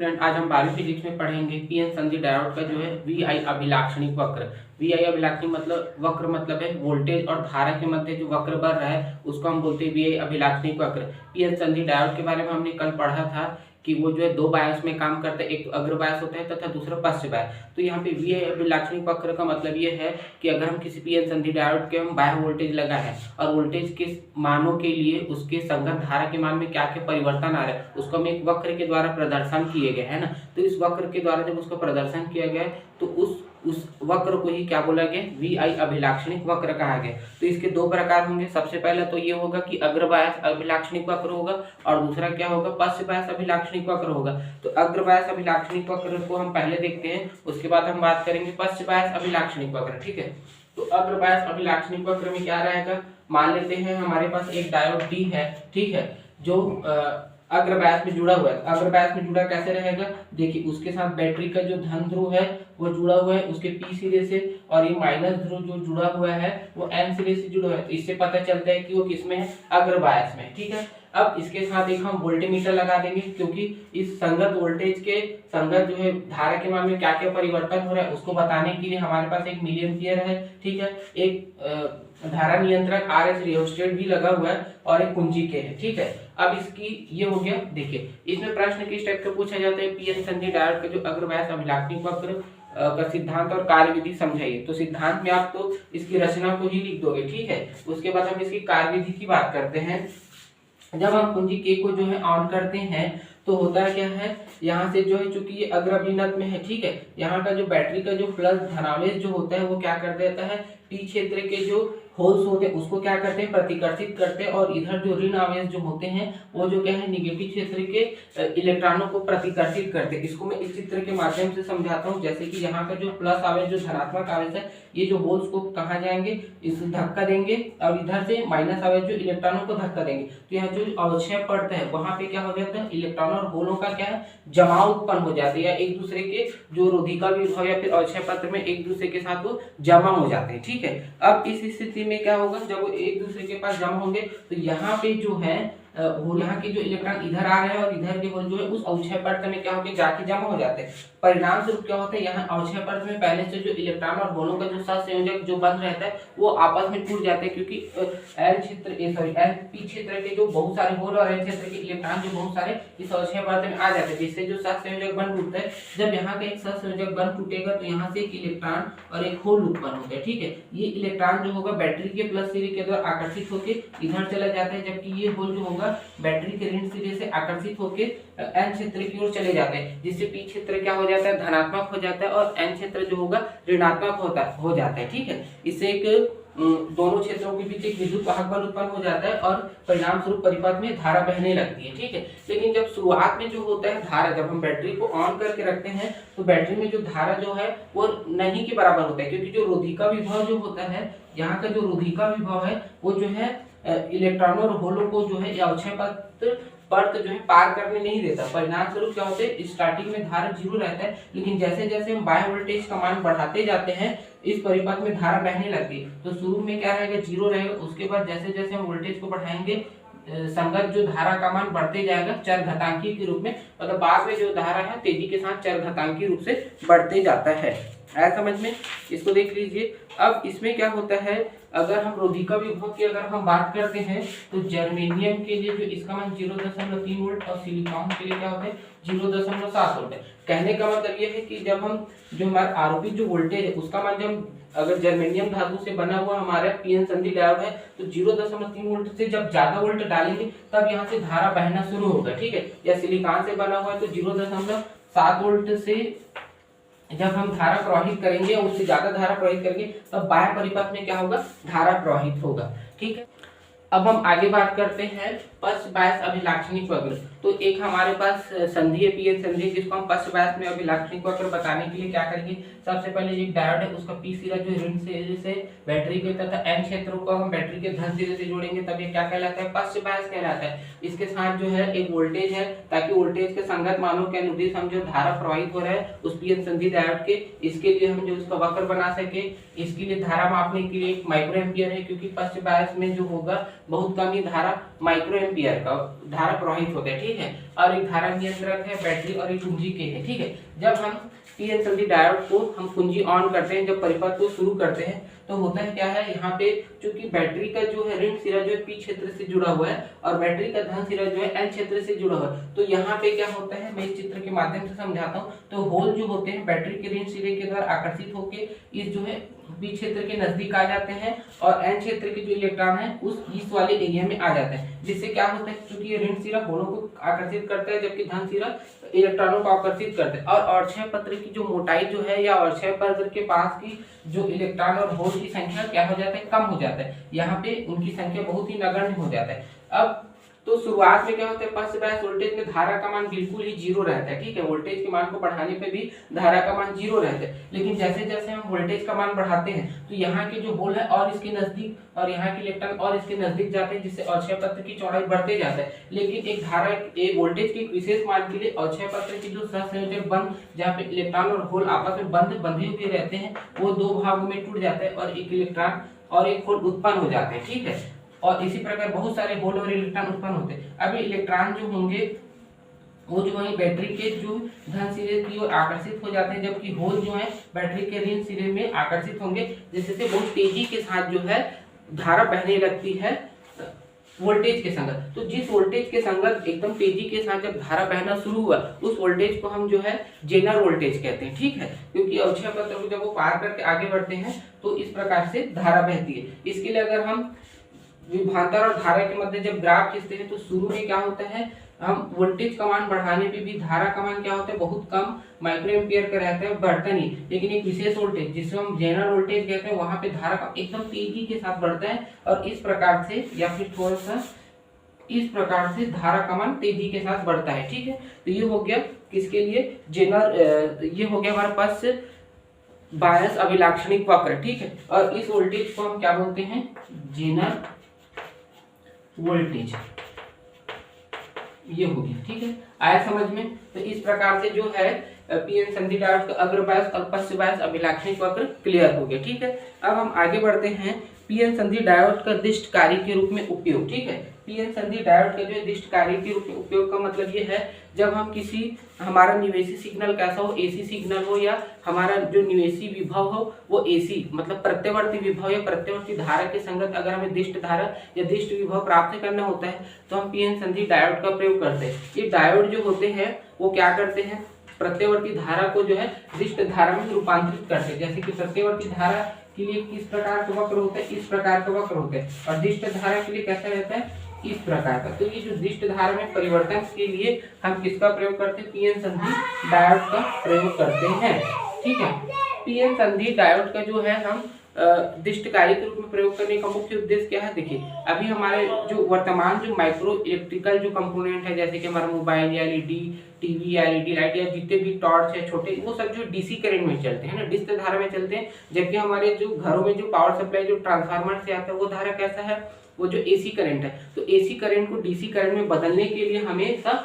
Student, आज हम 12वीं फिजिक्स में पढ़ेंगे पीएन संधि डायोड का जो है वीआई अभिलाक्षणिक वक्र। वीआई अभिलाक्षणिक मतलब वक्र मतलब है वोल्टेज और धारा के मध्य जो वक्र बन रहा है उसको हम बोलते हैं वीआई अभिलाक्षणिक वक्र। पीएन संधि डायोड के बारे में हमने कल पढ़ा था कि वो जो है दो बायस में काम करता है, एक अग्र बायस होता है तथा दूसरा पश्च बायस। तो यहाँ पे वीआई अभिलाक्षणिक वक्र का मतलब ये है कि अगर हम किसी पीएन संधि डायोड के हम बाह्य वोल्टेज लगा है और वोल्टेज के मानों के लिए उसके संगत धारा के मान में क्या क्या परिवर्तन आ रहा है उसको हम एक वक्र के द्वारा प्रदर्शन किए गए है ना। तो इस वक्र के द्वारा जब उसका प्रदर्शन किया गया तो उस वक्र को ही क्या बोला गया, वीआई अभिलाक्षणिक वक्र कहा गया। तो इसके दो प्रकार होंगे। सबसे पहले तो ये होगा कि अग्र बायस अभिलाक्षणिक वक्र होगा और दूसरा क्या होगा, पश्च बायस अभिलाक्षणिक वक्र होगा। तो अग्र बायस अभिलाक्षणिक वक्र को हम पहले देखते हैं, उसके बाद हम बात करेंगे पश्च बायस अभिलाक्षणिक वक्र। ठीक है, तो अग्र बायस अभिलाक्षणिक वक्र में क्या रहेगा, मान लेते हैं हमारे पास एक डायोड डी है, ठीक है, जो अग्र बायस में जुड़ा हुआ है। अग्र बायस में जुड़ा कैसे रहेगा, देखिए उसके साथ बैटरी का जो धन ध्रुव है वो जुड़ा हुआ है उसके पी सिरे से, और ये माइनस ध्रुव जो जुड़ा हुआ है वो एन सिरे से जुड़ा हुआ है। तो इससे पता चलता है कि वो किसमें है, अग्र बायस में। ठीक है, अब इसके साथ एक हम वोल्टमीटर लगा देंगे, क्योंकि इस संगत वोल्टेज के संगत जो है धारा के मान में क्या क्या परिवर्तन हो रहा है उसको बताने के लिए हमारे पास एक मिली एम्पियर है। ठीक है, एक धारा नियंत्रक आरएस रियोस्टेट भी लगा हुआ है और एक कुंजी के है। ठीक है, अब इसकी ये हो गया। देखिए इसमें प्रश्न किस टाइप का पूछा जाता है, पीएन संधि डायोड का जो अग्र बायस अभिलाक्षणिक वक्र का सिद्धांत और कार्यविधि समझाइए। तो सिद्धांत में आप तो इसकी रचना को ही लिख दोगे, ठीक है। उसके बाद हम इसकी कार्यविधि की बात करते हैं। जब हम कुंजी के को जो है ऑन करते हैं तो होता क्या है, यहाँ से जो है चूंकि ये अग्र अभिनत में है, ठीक है, यहाँ का जो बैटरी का जो प्लस धनावेश जो होता है वो क्या कर देता है, पी क्षेत्र के जो होल्स होते हैं उसको क्या करते हैं, प्रतिकर्षित करते हैं, और इधर जो ऋण आवेश जो होते हैं वो जो क्या है निगेटिव क्षेत्र के इलेक्ट्रॉनों को प्रतिकर्षित करते हैं। इसको मैं इस चित्र के माध्यम से समझाता हूँ। जैसे कि यहाँ का जो प्लस आवेश जो धनात्मक आवेश है ये जो होल्स को कहाँ जाएंगे, इस धक्का देंगे, और इधर से माइनस आवेश जो इलेक्ट्रॉनों को धक्का देंगे। तो यहाँ जो अवक्षय पड़ता है वहां पे क्या हो जाता है, इलेक्ट्रॉन और होलों का क्या है, जमाव उत्पन्न हो जाते हैं, या एक दूसरे के जो रोधिका विभव या फिर अवक्षय पत्र में एक दूसरे के साथ वो जमा हो जाते हैं। ठीक है, अब इस स्थिति में क्या होगा, जब वो एक दूसरे के पास जमा होंगे तो यहाँ पे जो है यहाँ के जो इलेक्ट्रॉन इधर आ रहे हैं और इधर के होल जो है उस अवक्षय परत में क्या होंगे, जाके जमा हो जाते हैं। परिणाम स्वरूप क्या होता है, यहाँ अवक्षय परत में पहले से जो इलेक्ट्रॉन और होलों का जो सहसंयोजक जो बन रहता है वो आपस में टूट जाते हैं, क्योंकि एल पी क्षेत्र के जो बहुत सारे होल और एल क्षेत्र के इलेक्ट्रॉन जो बहुत सारे इस अवक्षय परत में आ जाते हैं, जिससे जो सहसंयोजक बन टूटता है। जब यहाँ का एक सहसंयोजक बन टूटेगा तो यहाँ से एक इलेक्ट्रॉन और एक होल उत्पन्न होता है। ठीक है, ये इलेक्ट्रॉन जो होगा बैटरी के प्लस सिरे के द्वारा आकर्षित होकर इधर चला जाता है, जबकि ये होल जो होगा बैटरी के ऋण सिरे से आकर्षित होकर एन क्षेत्र की ओर चले जाते हैं, जिससे पी क्षेत्र क्या हो जाता है, धनात्मक हो जाता है, और एन क्षेत्र जो होगा ऋणात्मक हो जाता है। ठीक है, इससे एक दोनों क्षेत्रों के बीच एक विद्युत वाहक बल उत्पन्न हो जाता है और परिणाम स्वरूप परिपथ में धारा बहने लगती है। ठीक है, लेकिन जब शुरुआत में जो होता है धारा, जब हम बैटरी को ऑन करके रखते हैं तो बैटरी में जो धारा जो है वो नहीं के बराबर होता है, क्योंकि जो रोधिका विभव जो होता है, यहाँ का जो रोधिका विभव है वो जो है इलेक्ट्रॉनों और होलों को जो है अवक्षय परत जो है पार करने नहीं देता। परिणाम स्वरूप क्या होते हैं, स्टार्टिंग में धारा 0 रहता है, लेकिन जैसे जैसे हम बाह्य वोल्टेज का मान बढ़ाते जाते हैं इस परिपथ में धारा बहने लगती है। तो शुरू में क्या रहेगा, 0 रहेगा, उसके बाद जैसे जैसे हम वोल्टेज को बढ़ाएंगे संगत जो धारा का मान बढ़ते जाएगा चरघातांकी के रूप में, मतलब बाद में जो धारा है तेजी के साथ चरघातांकी रूप से बढ़ते जाता है। आया समझ में, इसको देख लीजिए। अब इसमें क्या होता है, अगर हम रोधिका विभव की अगर हम बात करते हैं तो जर्मेनियम के लिए जो इसका मान 0.3 वोल्ट और सिलिकॉन के लिए क्या होता है 0.7 वोल्ट है। कहने का मतलब ये है कि जब हम जो हमारा आरोपित जो वोल्टेज है उसका मान जब अगर जर्मेनियम धातु से बना हुआ हमारा पीएन संधि डायोड है तो 0.3 वोल्ट से जब ज्यादा वोल्ट डालेंगे तब यहाँ से धारा बहना शुरू होगा। ठीक है, या सिलिकॉन से बना हुआ है तो 0.7 वोल्ट से जब हम धारा प्रवाहित करेंगे उससे ज्यादा धारा प्रवाहित करेंगे तब बाह्य परिपथ में क्या होगा, धारा प्रवाहित होगा। ठीक है, अब हम आगे बात करते हैं पश्च बायस अभिलाक्षणिक वक्र। तो एक हमारे पास संधि है पीएन संधि, जिसको हम पश्च बायस में अभिलाक्षणिक वक्र बताने के लिए क्या करेंगे, सबसे पहले एक डायोड है उसका पी सिरा जो ऋण सिरे से बैटरी के तथा एन क्षेत्रों को हम बैटरी के धन सिरे से जोड़ेंगे, तब ये क्या कहलाता है, पश्च बायस कहलाता है। इसके साथ जो है एक वोल्टेज है, ताकि वोल्टेज के संगत मानों के अनुदिश हम जो धारा प्रवाहित हो रहा है उस पीएन संधि डायोड के, इसके लिए हम जो उसका वक्र बना सके, इसके लिए धारा मापने के लिए एक माइक्रो एम्पियर है, क्योंकि पश्च बायस में जो होगा बहुत कम ही धारा माइक्रो एम्पियर का धारा प्रवाहित होता है। ठीक ठीक है, और एक धारा नियंत्रक है, बैटरी और एक कुंजी के है। ठीक है, जब हम पीएन संधि डायोड को हम कुंजी ऑन करते हैं, जब परिपथ को शुरू करते हैं, तो होता है क्या है, यहाँ पे चूंकि बैटरी का जो है ऋण सिरा जो है पी क्षेत्र से जुड़ा हुआ है और बैटरी का धन सिरा जो है एन क्षेत्र से जुड़ा हुआ है, तो यहाँ पे क्या होता है, मैं इस चित्र के माध्यम से समझाता हूँ। तो होल जो होते हैं बैटरी के ऋण सिरे के द्वारा आकर्षित होकर इस जो है बी क्षेत्र के नजदीक आ जाते हैं और एन क्षेत्र के जो इलेक्ट्रॉन है उस इस वाले एरिया में आ जाते हैं, जिससे क्या होता है, क्योंकि ये ऋण सिरा होलों को आकर्षित करता है जबकि धन सिरा इलेक्ट्रॉनों को आकर्षित करते हैं। और अक्षय पत्र की जो मोटाई जो है या अक्षय पत्र के पास की जो इलेक्ट्रॉन और होल की संख्या क्या हो जाता है, कम हो जाता है, यहाँ पे उनकी संख्या बहुत ही नगण्य हो जाता है। अब तो शुरुआत में क्या होता है, फर्स्ट बायस वोल्टेज में धारा का मान बिल्कुल ही जीरो रहता है। ठीक है, वोल्टेज के मान को बढ़ाने पे भी धारा का मान जीरो रहता है, लेकिन जैसे जैसे हम वोल्टेज का मान बढ़ाते हैं तो यहाँ के जो होल है और इसके नजदीक और यहाँ के इलेक्ट्रॉन और इसके नजदीक जाते हैं, जिससे अक्षय पत्र की चौड़ाई बढ़ते जाता है। लेकिन एक धारा एक वोल्टेज के एक विशेष मान के लिए अक्षय पत्र की जो सहसंयोजक बंध जहाँ पे इलेक्ट्रॉन और होल आपस में बंधे हुए रहते हैं, वो दो भागों में टूट जाता है और एक इलेक्ट्रॉन और एक होल उत्पन्न हो जाते हैं। ठीक है, और इसी प्रकार बहुत सारे होल और इलेक्ट्रॉन उत्पन्न होते हैं। अब इलेक्ट्रॉन जो होंगे वो जो है बैटरी के जो धन सिरे की ओर आकर्षित हो जाते हैं, जबकि होल जो है बैटरी के ऋण सिरे में आकर्षित होंगे, जिससे बहुत तेजी के साथ जो है धारा बहने लगती है वोल्टेज के संगत। तो जिस वोल्टेज के संगत एकदम तेजी के साथ जब धारा बहना शुरू हुआ, उस वोल्टेज को हम जो है जेनर वोल्टेज कहते हैं। ठीक है, क्योंकि अक्षय पत्र को जब वो पार करके आगे बढ़ते हैं तो इस प्रकार से धारा बहती है। इसके लिए अगर हम विभवांतर और धारा के मध्य जब ग्राफ खींचते हैं तो शुरू में क्या होता है, हम वोल्टेज का मान बढ़ाने पे भी धारा का मान क्या होता है, बहुत कम माइक्रो एम्पियर का रहता है, बढ़ता नहीं। लेकिन एक विशेष वोल्टेज जिसे हम जेनर वोल्टेज कहते हैं, वहां पे धारा का एकदम तेजी के साथ बढ़ता है और इस प्रकार से या फिर थोड़ा सा इस प्रकार से धारा का मान तेजी के साथ बढ़ता है। ठीक है, तो ये हो गया किसके लिए, जेनर, ये हो गया हमारे पास बायस अभिलाक्षणिक वक्र। ठीक है, और इस वोल्टेज को हम क्या बोलते हैं, जेनर वोल्टेज, ये हो गया। ठीक है, आया समझ में। तो इस प्रकार से जो है पीएन संधि डायोड का अग्र बायस और पश्च बायस अभिलाक्षणिक वक्र क्लियर हो गया। ठीक है, अब हम आगे बढ़ते हैं पीएन संधि डायोड का दिष्ट कार्य के रूप में उपयोग। ठीक है, पीएन संधि डायोड का जो दिष्ट कार्य के रूप में उपयोग का मतलब ये है, जब हम किसी हमारा निवेशी सिग्नल कैसा हो, एसी सिग्नल हो या हमारा जो निवेशी विभव हो वो एसी मतलब प्रत्यवर्ती विभव या प्रत्यवर्ती धारा के संगत अगर हमें दिष्ट धारा या दिष्ट विभव प्राप्त करना होता है तो हम पीएन संधि डायोड का प्रयोग करते हैं। ये डायोड जो होते हैं वो क्या करते हैं, प्रत्यवर्ती धारा को जो है दिष्ट धारा में रूपांतरित करते हैं। जैसे कि प्रत्यवर्ती धारा के लिए किस प्रकार का वक्र होता है, इस प्रकार का वक्र होता है, और दिष्ट धारा के लिए कैसा रहता है, इस प्रकार का। तो ये जो दिष्ट धारा में परिवर्तन के लिए हम किसका प्रयोग करते हैं, पीएन संधि डायोड का प्रयोग करते हैं। ठीक है, पीएन संधि डायोड का जो है हम दिष्ट कार्य के रूप में प्रयोग करने का मुख्य उद्देश्य क्या है, देखिए अभी हमारे जो वर्तमान जो माइक्रो इलेक्ट्रिकल जो कंपोनेंट है, जैसे कि हमारा mobile, LED, TV, LED light या जितने भी टॉर्च है छोटे, वो सब जो डीसी करंट में चलते हैं ना, डिस्क धारा में चलते हैं। जबकि हमारे जो घरों में जो पावर सप्लाई जो ट्रांसफार्मर से आता है वो धारा कैसा है, वो जो एसी करंट है। तो एसी करंट को डीसी करंट में बदलने के लिए हमेशा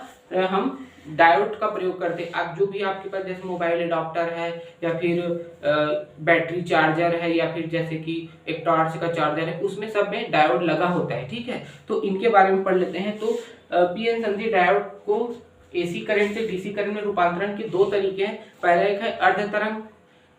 हम डायोड का प्रयोग करते हैं। अब जो भी आपके पास जैसे मोबाइल अडॉप्टर है या फिर बैटरी चार्जर है या फिर जैसे कि एक टॉर्च का चार्जर है, उसमें सब में डायोड लगा होता है। ठीक है, तो इनके बारे में पढ़ लेते हैं। तो पीएन संधि डायोड को एसी करंट से डीसी करंट में रूपांतरण के दो तरीके हैं। पहला एक है अर्ध तरंग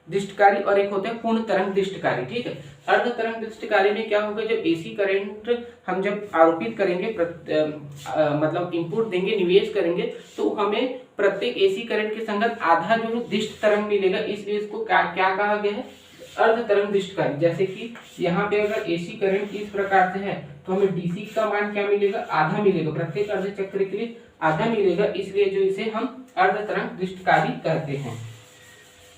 दिष्टकारी और एक होता है पूर्ण तरंग दिष्टकारी। ठीक है, अर्ध तरंग दिष्टकारी में क्या होगा, जब एसी करंट हम जब आरोपित करेंगे मतलब इनपुट देंगे, निवेश करेंगे, तो हमें प्रत्येक एसी करंट के संगत आधा जो है दिष्ट तरंग मिलेगा, इसलिए इसको क्या कहा गया है, अर्ध तरंग दिष्टकारी। जैसे कि यहाँ पे अगर एसी करंट इस प्रकार से है तो हमें डीसी का मान क्या मिलेगा, आधा मिलेगा, प्रत्येक अर्ध चक्र के लिए आधा मिलेगा, इसलिए जो इसे हम अर्ध तरंग दिष्टकारी कहते हैं।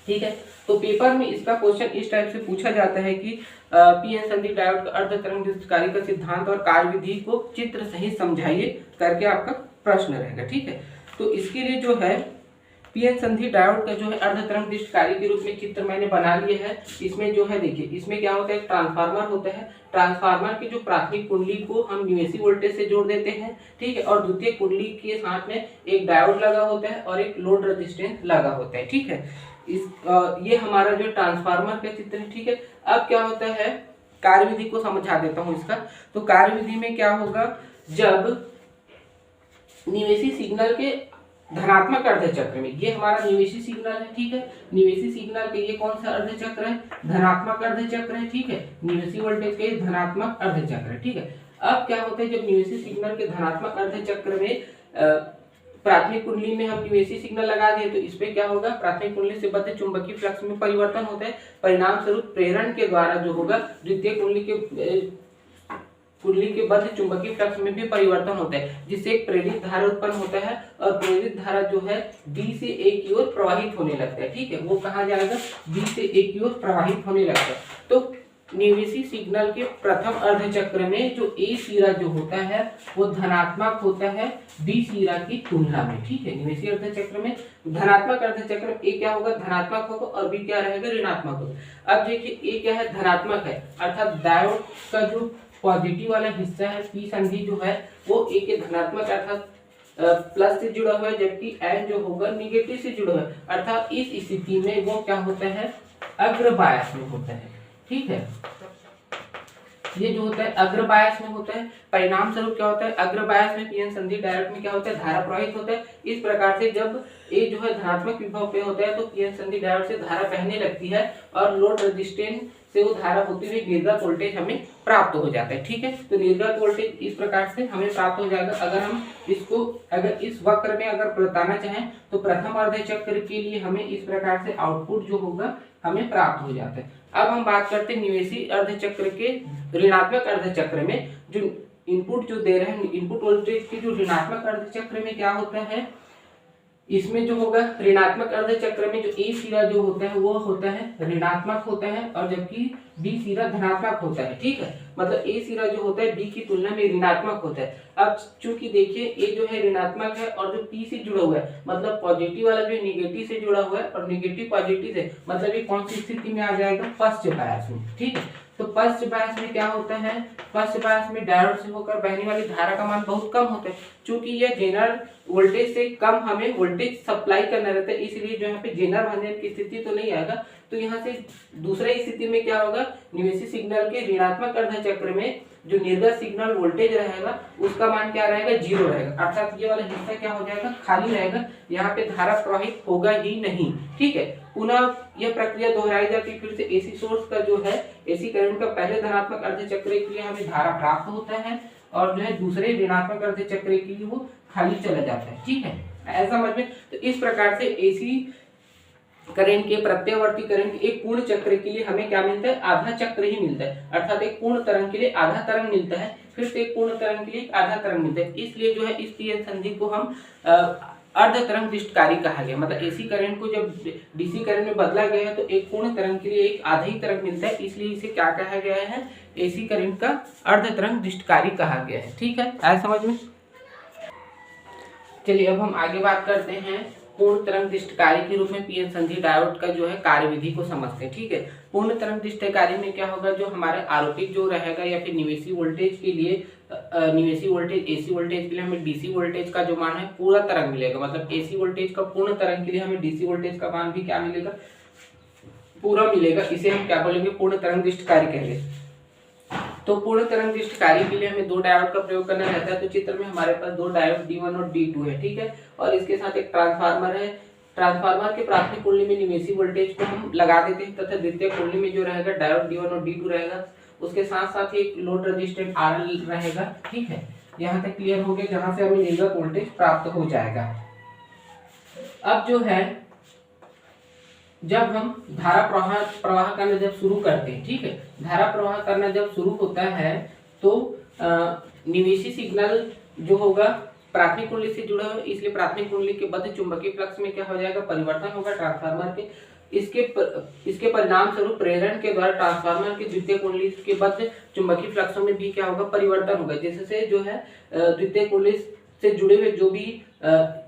ठीक है, तो पेपर में इसका क्वेश्चन इस टाइप से पूछा जाता है कि पीएन संधि डायोड का अर्ध तरंग दिष्टकारी का सिद्धांत और कार्यविधि को चित्र सहित समझाइए करके आपका प्रश्न रहेगा। ठीक है, तो इसके लिए जो है पीएन संधि डायोड का जो है अर्ध तरंग दिष्टकारी के रूप में चित्र मैंने बना लिया है। इसमें जो है देखिए, इसमें क्या होता है, ट्रांसफार्मर होता है। ट्रांसफार्मर की जो प्राथमिक कुंडली को हम निवेशी वोल्टेज से जोड़ देते हैं। ठीक है, और द्वितीय कुंडली के साथ में एक डायोड लगा होता है और एक लोड रेजिस्टेंस लगा होता है। ठीक है, ये हमारा जो ट्रांसफार्मर का चित्र है। ठीक है, अब क्या होता है, कार्यविधि को समझा देता हूं इसका। तो कार्यविधि में क्या होगा, जब निवेशी सिग्नल के धनात्मक अर्ध चक्र में, ये हमारा निवेशी सिग्नल है, ठीक है। निवेशी सिग्नल के ये कौन सा अर्ध चक्र है? धनात्मक अर्ध चक्र है, ठीक है। निवेशी वोल्टेज के धनात्मक अर्ध चक्र है, ठीक है। अब क्या होता है, जब निवेशी सिग्नल के धनात्मक अर्ध चक्र में प्राथमिक कुंडली में हम निवेशी सिग्नल लगा दिए तो इस पे क्या होगा, प्राथमिक कुंडली से बद्ध चुंबकीय फ्लक्स में परिवर्तन होता है। परिणाम स्वरूप प्रेरण के द्वारा जो होगा द्वितीय कुंडली के बद्ध चुंबकीय फ्लक्स में भी परिवर्तन होता है, जिससे एक प्रेरित धारा उत्पन्न होता है और प्रेरित धारा जो है B से A की ओर प्रवाहित होने लगता है, ठीक है। वो कहाँ जाएगा? B से A की ओर प्रवाहित होने लगता है। तो निवेशी सिग्नल के प्रथम अर्ध चक्र में जो A सिरा जो होता है वो धनात्मक होता है B सिरा की तुलना में, ठीक है। निवेशी अर्ध चक्र में धनात्मक अर्ध चक्र में A क्या होगा? धनात्मक होगा और B क्या रहेगा? ऋणात्मक होगा। अब देखिए A क्या है? धनात्मक है, अर्थात डायोड का जो पॉजिटिव वाला हिस्सा है पी संधि जो है वो A के धनात्मक अर्थात प्लस से जुड़ा हुआ है, जबकि N जो होगा निगेटिव से जुड़ा हुआ है, अर्थात इस स्थिति में वो क्या होता है? अग्र बायस में होता है, ठीक है। ये जो होता है अग्र बायस में होता है। परिणाम स्वरूप क्या होता है? अग्र बायस में पीएन संधि डायोड में क्या होता है? धारा प्रवाहित होता है। इस प्रकार से जब ए जो है धनात्मक विभव पे होता है तो पीएन संधि डायोड से धारा बहने लगती है और लोड रेजिस्टेंस से वो धारा होती हुई निर्गत वोल्टेज हमें प्राप्त हो जाता है, ठीक है। तो निर्गत वोल्टेज इस प्रकार से हमें प्राप्त हो जाएगा। अगर हम इसको अगर इस वक्र में अगर बताना चाहें तो प्रथम अर्ध चक्र के लिए हमें इस प्रकार से आउटपुट जो होगा हमें प्राप्त हो जाता है। अब हम बात करते हैं निवेशी अर्ध चक्र के ऋणात्मक अर्ध चक्र में जो इनपुट जो दे रहे हैं, इनपुट वोल्टेज के जो ऋणात्मक अर्ध चक्र में क्या होता है, इसमें जो होगा ऋणात्मक अर्ध चक्र में जो ए सिरा जो होता है वो होता है ऋणात्मक होता है और जबकि बी सिरा धनात्मक होता है, ठीक है। मतलब ए सिरा जो होता है बी की तुलना में ऋणात्मक होता है। अब चूंकि देखिए ए जो है ऋणात्मक है और जो पी से जुड़ा हुआ है मतलब पॉजिटिव वाला जो निगेटिव से जुड़ा हुआ है और निगेटिव पॉजिटिव से मतलब ये कौन सी स्थिति में आ जाएगा? फर्स्ट बायस में, ठीक है। तो फर्स्ट बायस में क्या होता है? फर्स्ट बायस में डायोड से होकर बहने वाली धारा का मान बहुत कम होता है। चूंकि यह जेनर वोल्टेज से कम हमें वोल्टेज सप्लाई करना रहता है, इसलिए जो यहाँ पे जेनर भाजन की स्थिति तो नहीं आएगा। तो यहाँ से दूसरी स्थिति में क्या होगा? निवेशी सिग्नल के ऋणात्मक अर्ध चक्र में जो निर्गत सिग्नल वोल्टेज रहेगा उसका मान क्या रहेगा? 0 रहेगा, अर्थात ये वाला हिस्सा क्या हो जाएगा? खाली रहेगा। यहाँ पे धारा प्रवाहित होगा ही नहीं, ठीक है। पुनः यह प्रक्रिया दोहराई जाती फिर से एसी सोर्स का जो है एसी करंट का पहले धनात्मक अर्ध चक्र के लिए हमें धारा प्राप्त होता है और जो है दूसरे ऋणात्मक अर्ध चक्र के लिए वो खाली चला जाता है, ठीक है। ऐसा समझ में। तो इस प्रकार से एसी करंट के प्रत्यावर्ती करंट के एक पूर्ण चक्र के लिए हमें क्या मिलता है? आधा चक्र ही मिलता है, अर्थात एक पूर्ण तरंग के लिए आधा तरंग मिलता है, फिर से एक पूर्ण तरंग के लिए आधा तरंग मिलता है। इसलिए जो है इस पीएन संधि को हम अर्ध तरंग दृष्टकारी कहा गया। मतलब एसी करंट को जब डीसी करंट में बदला गया है तो एक पूर्ण तरंग के लिए एक आधा ही तरंग मिलता है, इसलिए इसे क्या कहा गया है? एसी करंट का अर्ध तरंग दृष्टकारी कहा गया है, ठीक है। आया समझ में? चलिए अब हम आगे बात करते हैं पूर्ण तरंग दृष्टकारी के रूप में पीएन संधि डायोड का जो है कार्यविधि को समझते हैं, ठीक है। पूर्ण तरंग दृष्टकारी में क्या होगा? जो हमारे आरोपित जो रहेगा या फिर निवेशी वोल्टेज के लिए निवेशी वोल्टेज एसी वोल्टेज के लिए हमें डीसी वोल्टेज का जो मान है पूरा तरंग मिलेगा। मतलब एसी वोल्टेज का पूर्ण तरंग के लिए हमें डीसी वोल्टेज का मान भी क्या मिलेगा? पूरा मिलेगा। इसे हम क्या बोलेंगे? पूर्ण तरंग दृष्टकारी कहेंगे। तो पूर्ण तरंग दृष्टकारी के लिए हमें दो डायोड का प्रयोग करना रहता है। तो चित्र में हमारे पास दो डायोड D1 और D2 है, ठीक है। और इसके साथ एक ट्रांसफार्मर है। ट्रांसफार्मर के प्राथमिक कुंडली में निवेशी वोल्टेज को हम लगा देते हैं तथा द्वितीय कुंडली में जो रहेगा डायोड D1 और D2 रहेगा। उसके साथ साथ एक लोड रेजिस्टेंस RL रहेगा, ठीक है। यहाँ तक क्लियर हो गया, जहां से हमें निर्गत वोल्टेज प्राप्त हो जाएगा। अब जो है जब हम धारा प्रवाह करना जब शुरू करते हैं, ठीक है, धारा प्रवाह करना जब शुरू होता है तो निवेशी सिग्नल जो होगा प्राथमिक कुंडली से जुड़ा है, इसलिए प्राथमिक कुंडली के बद्ध चुंबकीय फ्लक्स में क्या हो जाएगा? परिवर्तन होगा ट्रांसफार्मर के। इसके परिणाम स्वरूप प्रेरण के द्वारा ट्रांसफार्मर की द्वितीय कुंडली के बद्ध चुंबकीय फ्लक्सों में भी क्या होगा? परिवर्तन होगा, जिससे जो है द्वितीय कुंडली से जुड़े हुए जो भी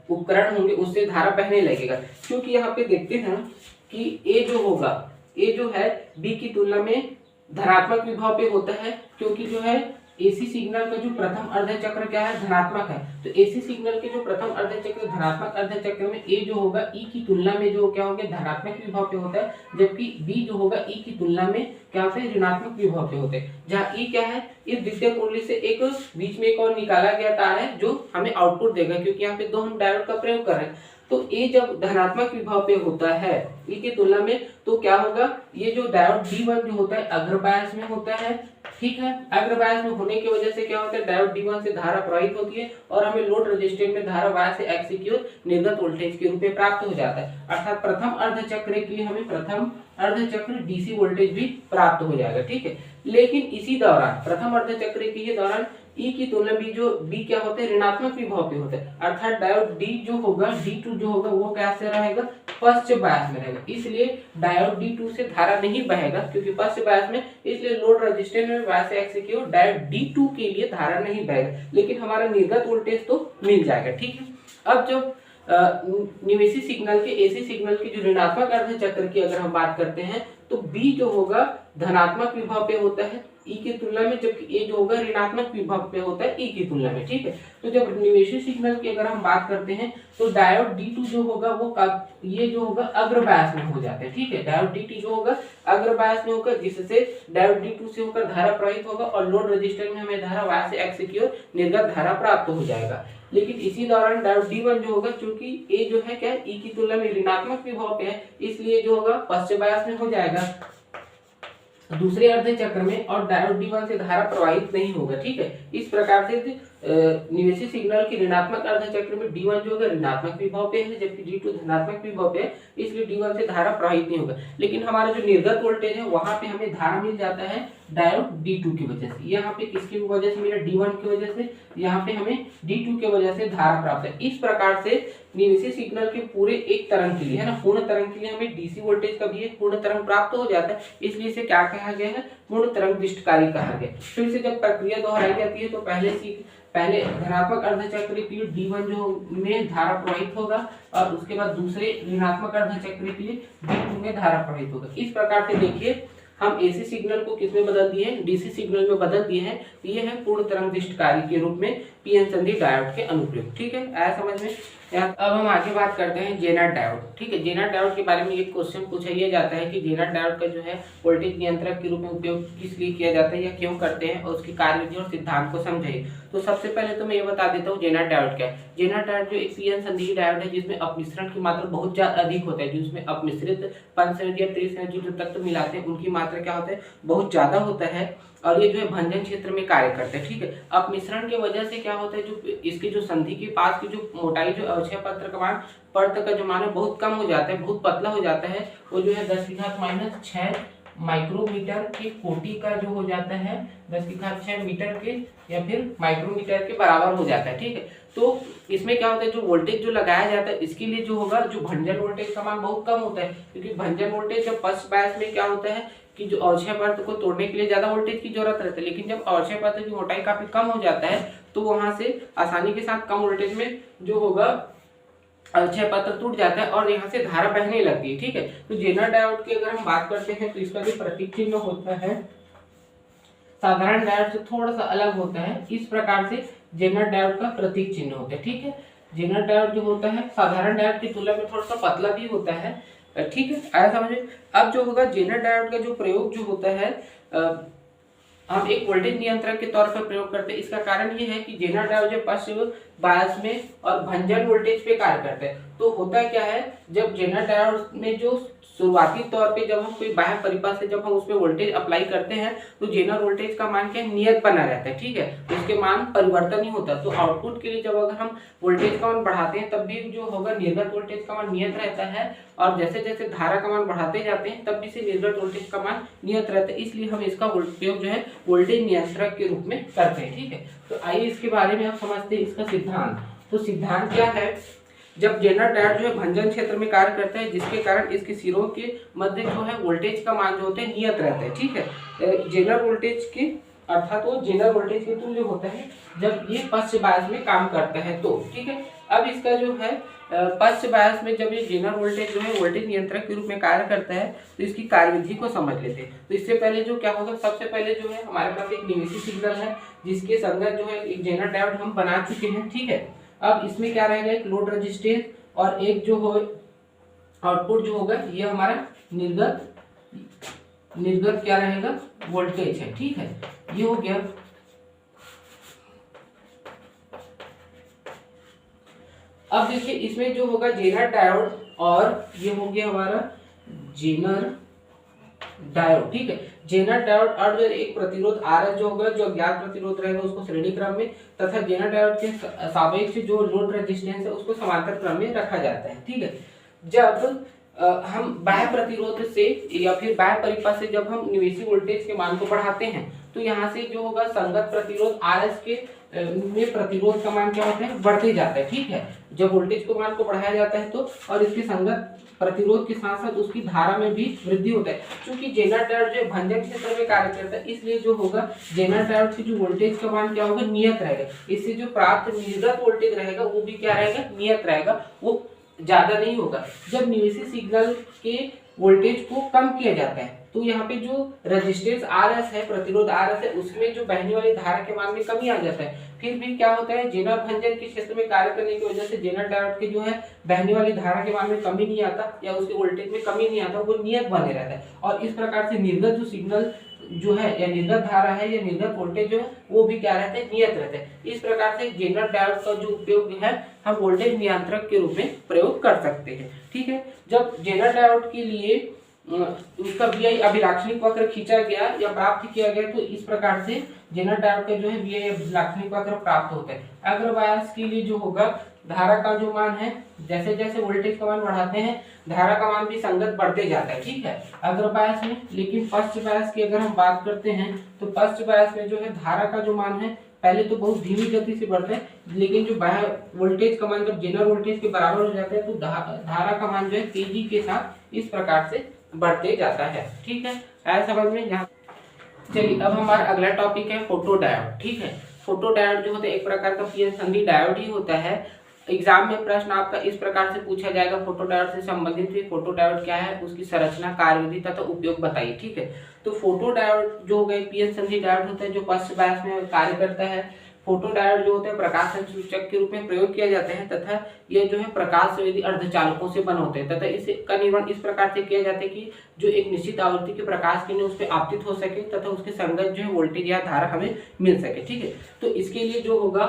उपकरण होंगे उससे धारा बहने लगेगा। क्योंकि यहाँ पे देखते हैं कि ए जो होगा, ए जो है बी की तुलना में धनात्मक विभव पे होता है, क्योंकि जो है एसी सिग्नल का जो प्रथम अर्ध चक्र क्या है, धनात्मक है। तो एसी सिग्नल के जो प्रथम अर्ध चक्र धनात्मक अर्ध चक्र में ए जो होगा ई की तुलना में जो क्या होगा, धनात्मक विभव पे होता है, जबकि बी जो होगा ई की तुलना में क्या होता है, ऋणात्मक विभव पे होते हैं। जहाँ ई क्या है, इस द्वितीय कुंडली से एक बीच में एक और निकाला गया तार है जो हमें आउटपुट देगा, क्योंकि यहाँ पे दो हम डायोड का प्रयोग कर रहे हैं। तो ए जब धनात्मक विभव पे होता है ई की तुलना में, तो क्या होगा, ये जो डायोड D1 जो होता है अग्रबायस में होता है, ठीक है। अग्रबायस में होने की वजह से क्या होता है, डायोड D1 से धारा प्रवाहित होती है और हमें लोड रेजिस्टेंस में धारा वाय से एक्स की ओर निर्गत वोल्टेज के रूप में प्राप्त हो जाता है। अर्थात प्रथम अर्ध चक्र के लिए हमें प्रथम अर्ध चक्र डीसी वोल्टेज भी प्राप्त हो जाएगा, ठीक है। लेकिन इसी दौरान प्रथम अर्ध चक्र के दौरान ई की तुलना में जो बी क्या होते हैं, ऋणात्मक विभव पे होते हैं। अर्थात डायोड डी जो होगा, D2 जो होगा वो कैसे रहेगा, पश्च बायस में रहेगा। इसलिए डायोड D2 से धारा नहीं बहेगा क्योंकि पश्च बायस में, इसलिए लोड रेजिस्टेंस में वाय से एक्स की ओर डायोड D2 के लिए धारा नहीं बहेगा, लेकिन हमारा निर्गत वोल्टेज तो मिल जाएगा, ठीक है। अब जब निवेशी सिग्नल के एसी सिग्नल के जो ऋणात्मक अर्ध चक्र की अगर हम बात करते हैं, तो बी जो होगा धनात्मक विभव पे होता है ई की तुलना में, जबकि ए जो होगा ऋणात्मक विभव पे होता है ई की तुलना में, ठीक है। तो जब निवेशी सिग्नल की अगर हम बात करते हैं, तो डायोड D2 जो होगा वो ये जो होगा अग्रबायस में हो जाता है, ठीक है। डायोड D2 जो होगा अग्रबायस में होगा, जिससे डायोड D2 से होकर धारा प्रवाहित होगा और लोड रेजिस्टेंस में हमें धारा वाय से एक्स की ओर निर्गत धारा प्राप्त हो जाएगा। लेकिन इसी दौरान डायोड D1 जो होगा, चूंकि ए जो है क्या है, ई की तुलना में ऋणात्मक विभव पे है, इसलिए जो होगा पश्च बायस में हो जाएगा दूसरे अर्ध चक्र में, और डायोड D1 से धारा प्रवाहित नहीं होगा, ठीक है। इस प्रकार से निवेशी सिग्नल के ऋणात्मक अर्ध चक्र में D1 जो होगा ऋणात्मक विभव पे है, जबकि D2 धनात्मक विभव पे है, इसलिए D1 से धारा प्रवाहित नहीं होगा। लेकिन हमारा जो निर्गत वोल्टेज है वहां पे हमें धारा मिल जाता है डायोड D2 की वजह से। यहाँ पे किसकी वजह से मिला, D1 की वजह से, यहाँ पे हमें D2 की वजह से धारा प्राप्त है। इस प्रकार से निवेशी सिग्नल के पूरे एक तरंग के लिए, है ना, पूर्ण तरंग के लिए हमें डीसी वोल्टेज का भी एक पूर्ण तरंग प्राप्त हो जाता है, इसलिए इसे क्या कहा गया है, पूर्ण तरंग विष्टकारी कहा गया। फिर से जब प्रक्रिया दोहराई जाती है, तो पहले धनात्मक अर्ध चक्र के लिए D1 जो में धारा प्रवाहित होगा, और उसके बाद दूसरे ऋणात्मक अर्ध चक्र के लिए D2 में धारा प्रवाहित होगा। इस प्रकार से देखिए हम एसी सिग्नल को किसमें बदल दिए हैं, डीसी सिग्नल में बदल दिए हैं। ये है पूर्ण तरंग विष्टकारी के रूप में पीएन संधि डायोड के अनुप्रयोग, ठीक है, आया समझ में। अब हम आगे बात करते हैं जेनर डायोड, ठीक है। जेनर डायोड के बारे में एक क्वेश्चन पूछा यह जाता है कि जेनर डायोड का जो है वोल्टेज नियंत्रक के रूप में उपयोग किस लिए किया जाता है या क्यों करते हैं, और उसकी कार्यविधि और सिद्धांत को समझिए। तो सबसे पहले तो मैं ये बता देता हूँ जेनर डायोड क्या है। जेनर डायोड जो एक पीएन संधि डायोड है जिसमें अपमिश्रण की मात्रा बहुत ज्यादा अधिक होता है, जिसमें अपमिश्रित पंचसंयोजी या त्रिसंयोजी जो तत्व मिलाते हैं उनकी मात्रा क्या होता है, बहुत ज्यादा होता है, और ये जो है भंजन क्षेत्र में कार्य करते हैं, ठीक है। अब मिश्रण की वजह से क्या होता है, जो इसकी जो संधि के पास की जो मोटाई, जो अवक्षय पत्र का मान, पर्त का जो मान है बहुत कम हो जाता है, बहुत पतला हो जाता है, वो जो है 10⁻⁶ माइक्रोमीटर के कोटि का जो हो जाता है, 10⁶ मीटर के या फिर माइक्रोमीटर के बराबर हो जाता है, ठीक है। तो इसमें क्या होता है, जो वोल्टेज जो लगाया जाता है इसके लिए जो होगा, जो भंजन वोल्टेज का मान बहुत कम होता है, क्योंकि भंजन वोल्टेज जब पश्च बायस में क्या होता है कि जो अवक्षय पत्र को तोड़ने के लिए ज्यादा वोल्टेज की जरूरत रहती है, लेकिन जब अवक्षय पत्र की मोटाई काफी कम हो जाता है तो वहां से आसानी के साथ कम वोल्टेज में जो होगा अवक्षय पत्र टूट जाता है और यहाँ से धारा बहने लगती है, ठीक है। तो जेनर डायोड की अगर हम बात करते हैं, तो इसका जो प्रतीक चिन्ह होता है साधारण डायोड से थोड़ा सा अलग होता है। इस प्रकार से जेनर डायोड का प्रतीक चिन्ह होता है, ठीक है। जेनर डायोड जो होता है साधारण डायोड की तुलना में थोड़ा सा पतला भी होता है, ठीक है, आया समझे। अब जो होगा जेनर डायोड का जो प्रयोग जो होता है, हम एक वोल्टेज नियंत्रक के तौर पर प्रयोग करते हैं। इसका कारण ये है कि जेनर डायोड जो पश्च बायस में और भंजन वोल्टेज पे कार्य करते हैं। तो होता क्या है, जब जेनर डायोड में जो शुरुआती तौर पे जब हम कोई बाह्य परिपथ से जब हम उसमें वोल्टेज अप्लाई करते हैं, तो जेनर वोल्टेज का मान क्या नियत बना रहता है, ठीक है, उसके मान परिवर्तन नहीं होता। तो आउटपुट के लिए जब अगर हम वोल्टेज का मान बढ़ाते हैं तब भी जो होगा निर्गत वोल्टेज का मान नियत रहता है, और जैसे जैसे धारा का मान बढ़ाते जाते हैं तब भी से निर्गत वोल्टेज का मान नियत रहता है। इसलिए हम इसका उपयोग जो है वोल्टेज नियंत्रक के रूप में करते हैं, ठीक है। तो आइए इसके बारे में हम समझते हैं इसका सिद्धांत। तो सिद्धांत क्या है, जब जेनर डायोड जो है भंजन क्षेत्र में कार्य करता है, जिसके कारण इसके सिरों के मध्य जो है वोल्टेज का मान जो होता है नियत रहता है, ठीक है। जेनर वोल्टेज के अर्थात वो जेनर वोल्टेज के तुल्य होता है जब ये पश्च बायस में काम करता है, तो ठीक है। अब इसका जो है पश्च बायस में जब ये जेनर वोल्टेज जो है वोल्टेज नियंत्रक के रूप में कार्य करता है तो इसकी कार्यविधि को समझ लेते हैं। तो इससे पहले जो क्या होगा, सबसे पहले जो है हमारे पास एक निवेशी सिग्नल है जिसके संगत जो है एक जेनर डायोड हम बना चुके हैं, ठीक है। अब इसमें क्या रहेगा, एक लोड रेजिस्टेंस और एक जो हो आउटपुट जो होगा ये हमारा निर्गत क्या रहेगा, वोल्टेज है, ठीक है। ये हो गया। अब देखिए इसमें जो होगा जेनर डायोड और ये हो गया हमारा जेनर डायोड, ठीक है। जेनर डायोड और जो एक प्रतिरोध आर जो होगा, जो अज्ञात प्रतिरोध रहेगा उसको श्रेणी क्रम में, तथा जेनर डायोड के सापेक्ष जो लोड रेजिस्टेंस है उसको समांतर क्रम में रखा जाता है, ठीक है। जब हम बाह्य प्रतिरोध से या फिर बाह्य परिपथ से जब हम निवेशी वोल्टेज के मान को बढ़ाते हैं तो यहाँ से जो होगा संगत प्रतिरोध आरएस के में प्रतिरोध का मान क्या होता है, बढ़ते जाता है, ठीक है। जब वोल्टेज को मान को बढ़ाया जाता है तो और इसके संगत प्रतिरोध के साथ साथ उसकी धारा में भी वृद्धि होता है। क्योंकि जेनर डायोड जो भंजक क्षेत्र में कार्य करता है इसलिए जो होगा जेनर डायोड की जो वोल्टेज का मान क्या होगा, नियत रहेगा। इससे जो प्राप्त निर्गत वोल्टेज रहेगा वो भी क्या रहेगा, नियत रहेगा, वो ज्यादा नहीं होगा। जब निवेशी सिग्नल के वोल्टेज को कम किया जाता है तो यहाँ पे जो रेजिस्टेंस आरएस है, प्रतिरोध आरएस है, उसमें जो बहने वाली धारा के मान में कमी आ जाता है। फिर भी क्या होता है, जेनर भंजन के क्षेत्र में कार्य करने की वजह से जेनर डायोड के जो है बहने वाली धारा के मान में कमी नहीं आता या उसके वोल्टेज में कमी नहीं आता, वो नियत बने रहता है। और इस प्रकार से निर्गत जो सिग्नल जो है या निर्गत धारा है या निर्गत वोल्टेज जो है वो भी क्या रहता है, नियत रहता है। इस प्रकार से जेनर डायोड का जो उपयोग है हम वोल्टेज नियंत्रक के रूप में प्रयोग कर सकते हैं, ठीक है। जब जेनर डायोड के लिए उसका VI अभिलाक्षणिक वक्र खींचा गया या प्राप्त किया गया तो इस प्रकार से जेनर डायोड का जो है VI अभिलाक्षणिक वक्र प्राप्त होता है। अग्रवायस के लिए जो होगा धारा का जो मान है, जैसे जैसे वोल्टेज का मान बढ़ाते हैं धारा का मान भी संगत बढ़ते जाता है, ठीक है, अग्रवायस में। लेकिन पश्च बायस की अगर हम बात करते हैं तो पश्च बायस में जो है धारा का जो मान है पहले तो बहुत धीमी गति से बढ़ता है, लेकिन जो बाह्य वोल्टेज का मान जब जेनर वोल्टेज के बराबर हो जाता है तो धारा का मान जो है तेजी के साथ इस प्रकार से बढ़ते जाता है, ठीक है। आया समझ में यहाँ। चलिए अब हमारा अगला टॉपिक है फोटो डायोड, ठीक है। फोटो डायोड जो होता है एक प्रकार का पीएन संधि डायोड ही होता है। एग्जाम में प्रश्न आपका इस प्रकार से पूछा जाएगा, फोटो डायोड से संबंधित फोटो डायोड क्या है, उसकी संरचना, कार्यविधि तथा उपयोग बताइए, ठीक है। तो फोटो डायोड जो हो गए पीएन संधि डायोड होता है जो पश्च बायस में कार्य करता है। फोटो डायोड जो होते हैं प्रकाश संसूचक के रूप में प्रयोग किया जाते हैं तथा ये जो है प्रकाश संवेदी अर्धचालकों से बने होते हैं तथा इसका निर्माण इस प्रकार से किया जाता है कि जो एक निश्चित आवृत्ति के प्रकाश किरण उस पर आपतित हो सके तथा उसके संगत जो है वोल्टेज या धारा हमें मिल सके, ठीक है। तो इसके लिए जो होगा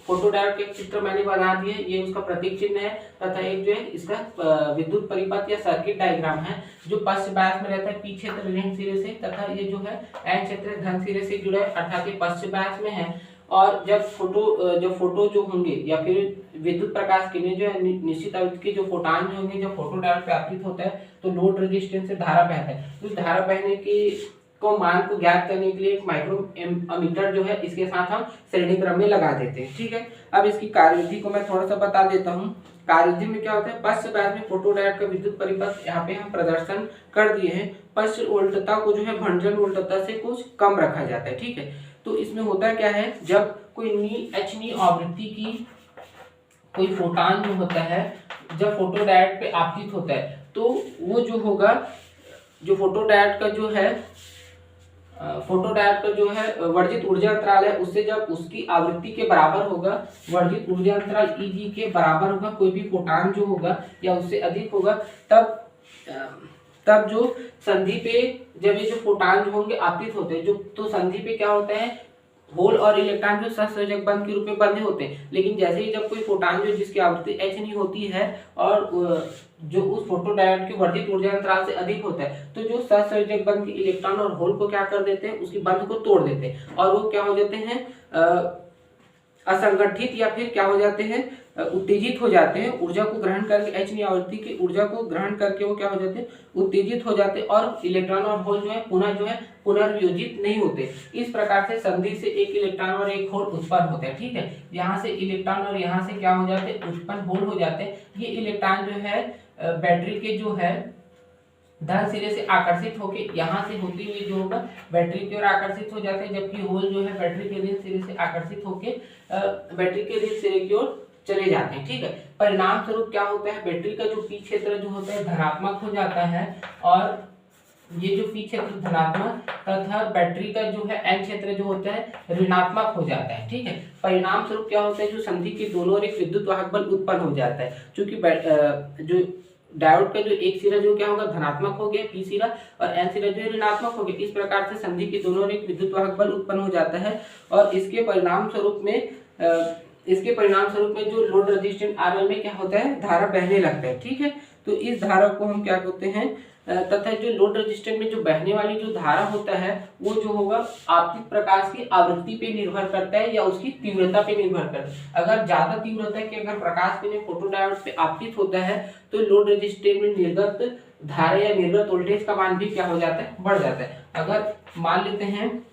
फोटो डायोड के चित्र मैंने बना दिए, ये उसका प्रतीक चिन्ह है तथा एक जो है इसका विद्युत परिपथ या सर्किट डायग्राम है जो पश्च बायस में रहता है, पी क्षेत्र ऋण सिरे से तथा ये जो है एन क्षेत्र धन सिरे से जुड़ा है अर्थात ये पश्च बायस में है। और जब फोटो जो होंगे या फिर विद्युत प्रकाश किरणें जो है निश्चित आवृत्ति के जो फोटान जो होंगे जब फोटो डायोड पे आपतित होता है तो लोड रेजिस्टेंस से धारा बहता है। उस धारा बहने की को मान को ज्ञात करने के लिए एक माइक्रो अमीटर जो है इसके साथ हम श्रेणी क्रम में लगा देते हैं, ठीक है। अब इसकी कार्यविधि को मैं थोड़ा सा बता देता हूँ। कार्यविधि में क्या होता है, पश्च बायस में फोटो डायोड का विद्युत परिपथ यहाँ पे हम प्रदर्शन कर दिए हैं। पश्च वोल्टता को जो है भंजन वोल्टता से कुछ कम रखा जाता है, ठीक है। तो इसमें होता क्या है, जब कोई नी आवृत्ति की कोई फोटान जो होता है जब फोटो डायोड पे आपतित होता है तो वो जो होगा जो फोटो डायोड का जो है वर्जित ऊर्जा अंतराल है उससे जब उसकी आवृत्ति के बराबर होगा, वर्जित ऊर्जा अंतराल Eg के बराबर होगा, कोई भी फोटान जो होगा या उससे अधिक होगा तब जो संधि पे जब ये जो फोटान जो होंगे आपतित होते हैं जो तो संधि पे क्या होता है होल और इलेक्ट्रॉन जो सहसंयोजक बंध के रूप में बंधे होते हैं। लेकिन जैसे ही जब कोई फोटान जो जिसकी आवृत्ति h नहीं होती है और जो उस फोटो डायोड की वर्धित ऊर्जा अंतराल से अधिक होता है तो जो सहसंयोजक बंध के इलेक्ट्रॉन और होल को क्या कर देते हैं, उसकी बंध को तोड़ देते हैं और वो क्या हो जाते हैं असंगठित या फिर क्या हो जाते हैं उत्तेजित हो जाते हैं। ऊर्जा को ग्रहण करके h आवृत्ति की ऊर्जा को ग्रहण करके वो क्या हो जाते हैं उत्तेजित हो जाते हैं और इलेक्ट्रॉन और होल जो है पुनर्वियोजित नहीं होते। इस प्रकार से संधि से एक इलेक्ट्रॉन और एक होल उत्पन्न होते हैं, ठीक है। यहाँ से इलेक्ट्रॉन और यहाँ से क्या हो जाते हैं उत्पन्न होल हो जाते हैं। ये इलेक्ट्रॉन जो है बैटरी के जो है धन सिरे से आकर्षित होके यहाँ से होते हुए जो होगा बैटरी की ओर आकर्षित हो जाते हैं, जबकि होल जो है बैटरी के ऋण सिरे से आकर्षित होके बैटरी के ऋण सिरे की ओर चले जाते हैं। ठीक है, परिणाम स्वरूप क्या होता है, बैटरी का जो पी क्षेत्र जो होता है धनात्मक हो जाता है और ये जो पी क्षेत्र धनात्मक तथा बैटरी का जो है एन क्षेत्र जो होता है ऋणात्मक हो जाता है। ठीक है, परिणाम स्वरूप क्या होता है, जो संधि के दोनों ओर एक विद्युत वाहक बल उत्पन्न हो जाता है। क्योंकि जो डायोड का जो एक सिरा जो क्या होगा धनात्मक हो गया पी सिरा और एन सिरा जो ऋणात्मक हो गया, इस प्रकार से संधि के दोनों ओर एक विद्युत वाहक बल उत्पन्न हो जाता है और इसके परिणाम स्वरूप में जो लोड रेजिस्टेंस RL में क्या होता है, धारा बहने लगता है। ठीक है, तो इस धारा को हम क्या कहते हैं, तथा जो लोड रेजिस्टेंस में जो बहने वाली जो धारा होता है वो जो होगा आपतित प्रकाश की आवृत्ति पे निर्भर करता है या उसकी तीव्रता पे निर्भर करता है। अगर ज्यादा तीव्रता के अगर प्रकाश किरण फोटोडायोड पे आपतित होता है तो लोड रेजिस्टेंस में निर्गत धारा या निर्गत वोल्टेज का मान भी क्या हो जाता है, बढ़ जाता है। अगर मान लेते हैं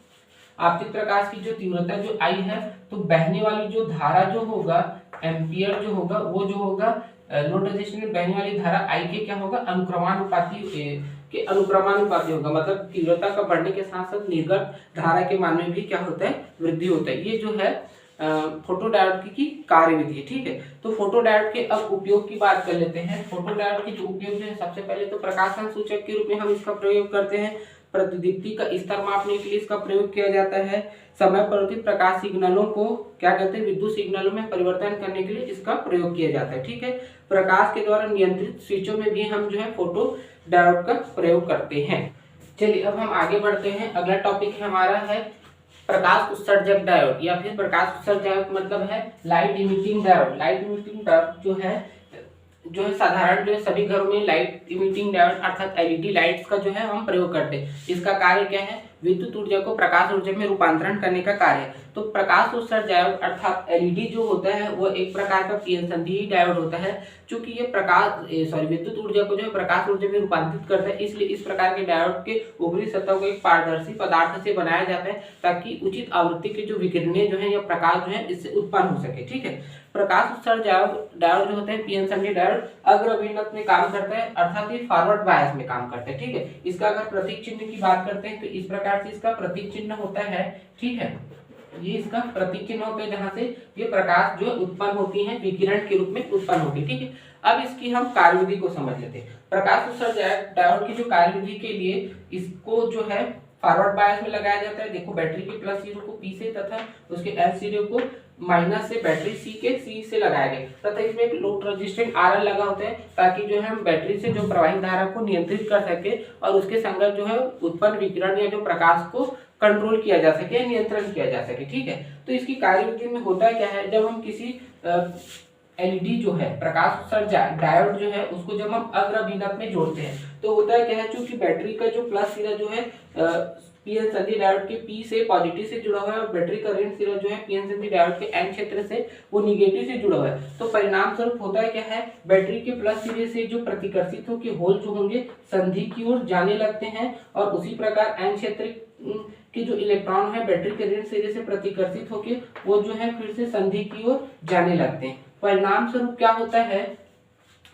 आपतित प्रकाश की जो तीव्रता जो आई है, तो बहने वाली जो धारा जो होगा एम्पियर जो होगा वो जो होगा लोड रेजिस्टेंस में बहने वाली धारा आई के क्या होगा, अनुक्रमानुपाती होगा। मतलब तीव्रता का बढ़ने के साथ साथ निर्गत धारा के मान में भी क्या होता है, वृद्धि होता है। ये जो है फोटोडायोड की कार्यविधि है। ठीक है, तो फोटोडायोड के अब उपयोग की बात कर लेते हैं। फोटोडायोड के जो उपयोग जो है, सबसे पहले तो प्रकाशन सूचक के रूप में हम इसका प्रयोग करते हैं। प्रतिदीप्ति का स्तर मापने के लिए इसका प्रयोग किया जाता है। समय परिवर्तित प्रकाश सिग्नलों को क्या कहते हैं, विद्युत सिग्नलों में परिवर्तन करने के लिए इसका प्रयोग किया जाता है। ठीक है, प्रकाश के द्वारा नियंत्रित स्विचों में भी हम जो है फोटो डायोड का प्रयोग करते हैं। चलिए अब हम आगे बढ़ते हैं। अगला टॉपिक हमारा है प्रकाश उत्सर्जक डायोड या फिर प्रकाश उत्सर्जक डायोड मतलब है light emitting diode. Light emitting diode जो है साधारण जो है सभी घरों में लाइट इमिटिंग डायोड अर्थात एलईडी लाइट्स का जो है हम प्रयोग करते हैं। इसका कार्य क्या है, विद्युत ऊर्जा को प्रकाश ऊर्जा में रूपांतरण करने का कार्य है। तो प्रकाश उत्सर्जक डायोड अर्थात एलईडी जो होता है वो एक प्रकार का पीएन संधि डायोड होता है। चूंकि ये विद्युत ऊर्जा को जो है प्रकाश ऊर्जा में रूपांतरित करता है, इसलिए इस प्रकार के डायोड के ऊपरी सतह को एक पारदर्शी पदार्थ से बनाया जाता है ताकि उचित आवृत्ति के जो विकिरणें जो है या प्रकाश जो है इससे उत्पन्न हो सके। ठीक है, प्रकाश उत्सर्जक डायोड जो होते हैं पीएन संधि डायोड अग्र अभिनत में काम करता है अर्थात ये फॉरवर्ड बायस में काम करता है। ठीक है, इसका अगर प्रतीक चिन्ह की बात करते हैं तो इस प्रकार से इसका प्रतीक चिन्ह होता है। ठीक है, ये इसका प्रतीक चिन्ह होता है जहां से ये प्रकाश जो उत्पन्न होती है विकिरण के रूप में उत्पन्न होती है। ठीक है, अब इसकी हम कार्यविधि को समझ लेते हैं। प्रकाश उत्सर्जक डायोड की जो कार्यविधि के लिए इसको जो है फॉरवर्ड बायस में लगाया जाता है। देखो बैटरी के प्लस सिरे को पी से तथा उसके एस सिरे को माइनस से बैटरी सी से लगाया गया तथा इसमें एक लोड रेजिस्टेंस RL लगा होता है ताकि जो है हम बैटरी से जो प्रवाहित धारा को नियंत्रित कर सके और उसके संगत जो है उत्पन्न विकिरण या जो प्रकाश को कंट्रोल किया जा सके, नियंत्रण किया जा सके। ठीक है, तो इसकी कार्यविधि में होता क्या है, जब हम किसी एलईडी जो है प्रकाश उत्सर्जक डायोड जो है उसको जब हम अग्र अभिनत में जोड़ते हैं तो होता है क्या है, चूंकि बैटरी का जो प्लस सिरा जो है पीएन संधि डायोड के पी से पॉजिटिव से जुड़ा हुआ है और बैटरी का ऋण सिरा जो है पीएन संधि डायोड के एन क्षेत्र से वो निगेटिव से जुड़ा हुआ है। तो परिणाम स्वरूप होता है क्या है, बैटरी के प्लस सिरे से जो प्रतिकर्षित हो के होल जो होंगे संधि की ओर जाने लगते हैं और उसी प्रकार एन क्षेत्र के जो इलेक्ट्रॉन है बैटरी के ऋण सिरे से प्रतिकर्षित होके वो जो है फिर से संधि की ओर जाने लगते हैं। परिणाम स्वरूप क्या होता है,